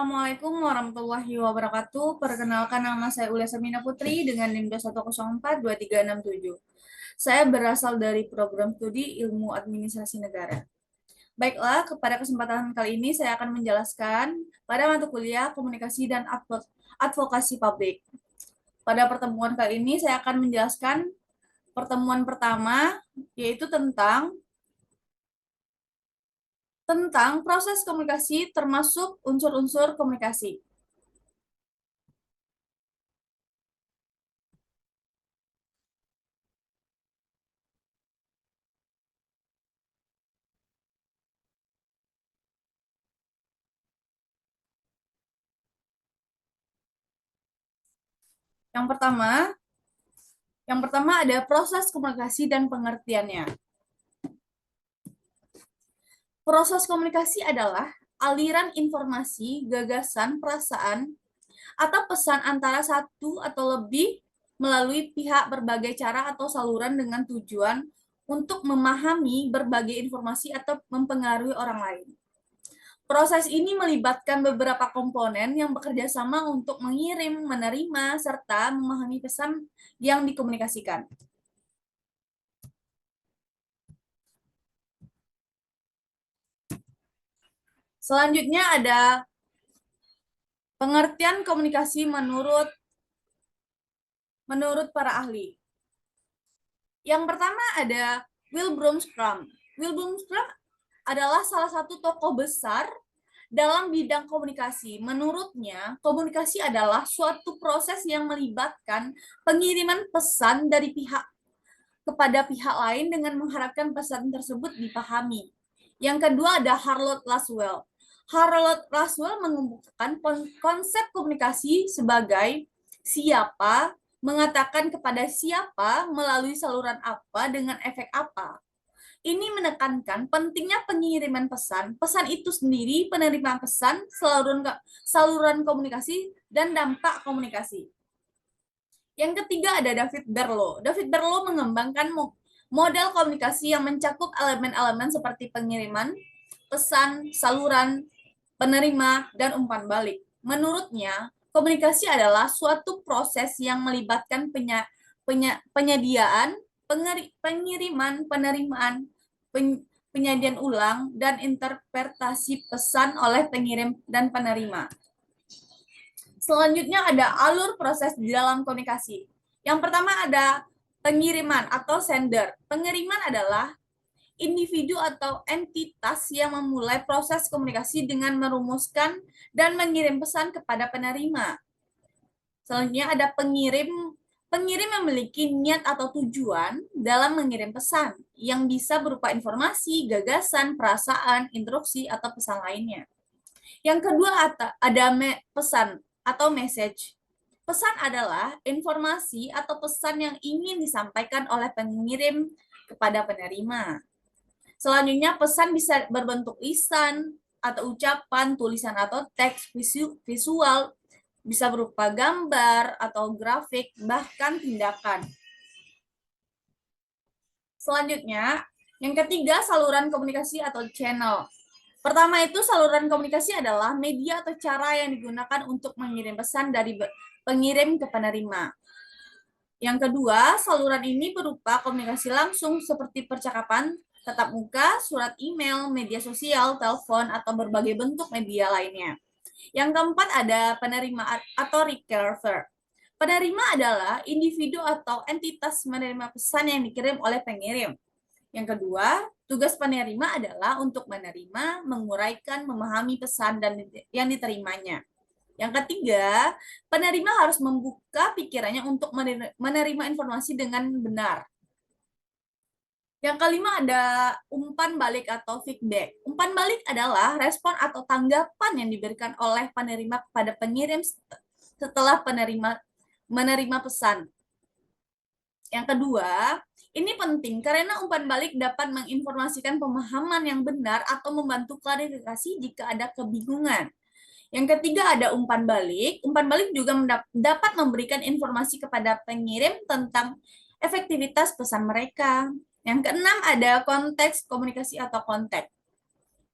Assalamualaikum warahmatullahi wabarakatuh. Perkenalkan, nama saya Ulia Samina Putri dengan NIM 2104237. Saya berasal dari program studi Ilmu Administrasi Negara. Baiklah, pada kesempatan kali ini saya akan menjelaskan pada mata kuliah Komunikasi dan Advokasi Publik. Pada pertemuan kali ini saya akan menjelaskan pertemuan pertama, yaitu tentang proses komunikasi termasuk unsur-unsur komunikasi. Yang pertama, ada proses komunikasi dan pengertiannya. Proses komunikasi adalah aliran informasi, gagasan, perasaan, atau pesan antara satu atau lebih melalui pihak berbagai cara atau saluran dengan tujuan untuk memahami berbagai informasi atau mempengaruhi orang lain. Proses ini melibatkan beberapa komponen yang bekerja sama untuk mengirim, menerima, serta memahami pesan yang dikomunikasikan. Selanjutnya ada pengertian komunikasi menurut para ahli. Yang pertama ada Wilbur Scrum. Wilbur Scrum adalah salah satu tokoh besar dalam bidang komunikasi. Menurutnya, komunikasi adalah suatu proses yang melibatkan pengiriman pesan dari pihak kepada pihak lain dengan mengharapkan pesan tersebut dipahami. Yang kedua ada Harold Laswell. Harold Laswell mengemukakan konsep komunikasi sebagai siapa mengatakan kepada siapa melalui saluran apa dengan efek apa. Ini menekankan pentingnya pengiriman pesan, pesan itu sendiri, penerimaan pesan, saluran komunikasi, dan dampak komunikasi. Yang ketiga ada David Berlo. David Berlo mengembangkan model komunikasi yang mencakup elemen-elemen seperti pengiriman, pesan, saluran, penerima, dan umpan balik. Menurutnya, komunikasi adalah suatu proses yang melibatkan penyediaan, pengiriman, penerimaan, penyajian ulang, dan interpretasi pesan oleh pengirim dan penerima. Selanjutnya ada alur proses di dalam komunikasi. Yang pertama ada pengiriman atau sender. Pengiriman adalah individu atau entitas yang memulai proses komunikasi dengan merumuskan dan mengirim pesan kepada penerima. Selanjutnya ada pengirim. Pengirim memiliki niat atau tujuan dalam mengirim pesan yang bisa berupa informasi, gagasan, perasaan, instruksi, atau pesan lainnya. Yang kedua ada pesan atau message. Pesan adalah informasi atau pesan yang ingin disampaikan oleh pengirim kepada penerima. Selanjutnya, pesan bisa berbentuk lisan atau ucapan, tulisan atau teks, visual, bisa berupa gambar atau grafik, bahkan tindakan. Selanjutnya, yang ketiga, saluran komunikasi atau channel. Pertama itu, saluran komunikasi adalah media atau cara yang digunakan untuk mengirim pesan dari pengirim ke penerima. Yang kedua, saluran ini berupa komunikasi langsung seperti percakapan, tatap muka, surat email, media sosial, telepon, atau berbagai bentuk media lainnya. Yang keempat ada penerima atau receiver. Penerima adalah individu atau entitas menerima pesan yang dikirim oleh pengirim. Yang kedua, tugas penerima adalah untuk menerima, menguraikan, memahami pesan dan yang diterimanya. Yang ketiga, penerima harus membuka pikirannya untuk menerima informasi dengan benar. Yang kelima ada umpan balik atau feedback. Umpan balik adalah respon atau tanggapan yang diberikan oleh penerima kepada pengirim setelah menerima pesan. Yang kedua, ini penting karena umpan balik dapat menginformasikan pemahaman yang benar atau membantu klarifikasi jika ada kebingungan. Yang ketiga ada umpan balik. Umpan balik juga dapat memberikan informasi kepada pengirim tentang efektivitas pesan mereka. Yang keenam ada konteks komunikasi atau konteks.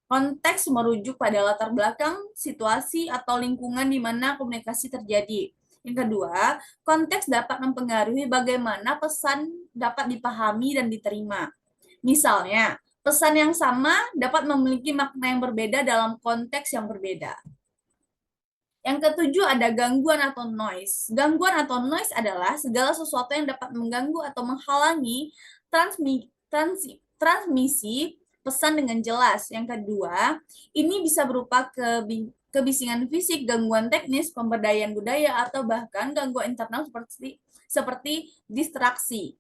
Konteks merujuk pada latar belakang, situasi, atau lingkungan di mana komunikasi terjadi. Yang kedua, konteks dapat mempengaruhi bagaimana pesan dapat dipahami dan diterima. Misalnya, pesan yang sama dapat memiliki makna yang berbeda dalam konteks yang berbeda. Yang ketujuh ada gangguan atau noise. Gangguan atau noise adalah segala sesuatu yang dapat mengganggu atau menghalangi transmisi pesan dengan jelas. Yang kedua, ini bisa berupa kebisingan fisik, gangguan teknis, pemberdayaan budaya, atau bahkan gangguan internal seperti distraksi.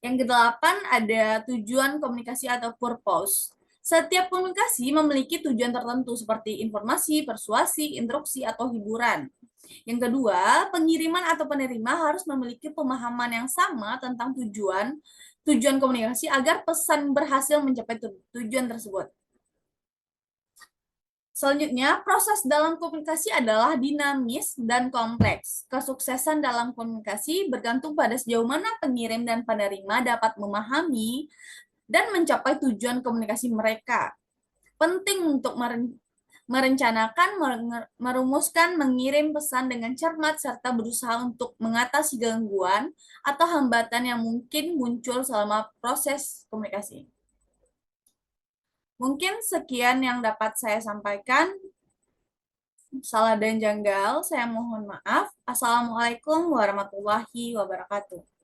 Yang kedelapan ada tujuan komunikasi atau purpose. Setiap komunikasi memiliki tujuan tertentu seperti informasi, persuasi, instruksi, atau hiburan. Yang kedua, pengiriman atau penerima harus memiliki pemahaman yang sama tentang tujuan komunikasi agar pesan berhasil mencapai tujuan tersebut. Selanjutnya, proses dalam komunikasi adalah dinamis dan kompleks. Kesuksesan dalam komunikasi bergantung pada sejauh mana pengirim dan penerima dapat memahami dan mencapai tujuan komunikasi mereka. Penting untuk merencanakan, merumuskan, mengirim pesan dengan cermat, serta berusaha untuk mengatasi gangguan atau hambatan yang mungkin muncul selama proses komunikasi. Mungkin sekian yang dapat saya sampaikan. Salah dan janggal, saya mohon maaf. Assalamualaikum warahmatullahi wabarakatuh.